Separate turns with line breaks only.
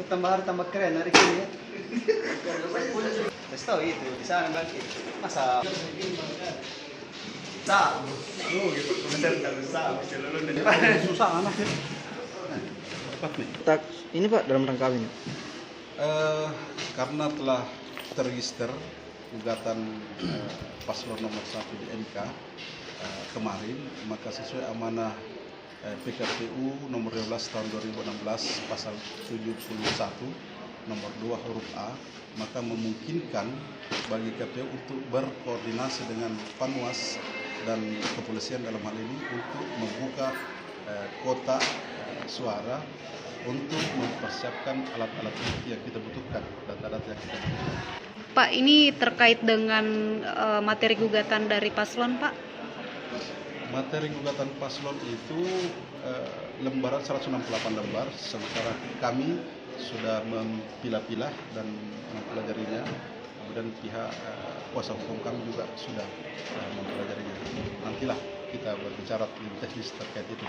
tambah hari tambah keren hari ini ya. Terus tahu itu di sana berarti masa tak gitu komentar tak susah anak ya.
Cepat nih.
Tak, ini Pak dalam rangka ini.
Karena telah terregister gugatan paslon nomor 1 di MK kemarin, maka sesuai amanah PKPU nomor 12 tahun 2016 pasal 71 nomor 2 huruf A, maka memungkinkan bagi KPU untuk berkoordinasi dengan Panwas dan kepolisian dalam hal ini untuk membuka kotak suara untuk mempersiapkan alat-alat bukti yang kita butuhkan, data-data yang kita butuhkan.
Pak, ini terkait dengan materi gugatan dari paslon, Pak?
Materi gugatan paslon itu lembaran 168 lembar, sementara kami sudah mempilah-pilah dan mempelajarinya. Kemudian pihak kuasa hukum kami juga sudah mempelajarinya. Nantilah kita berbicara lebih teknis terkait itu.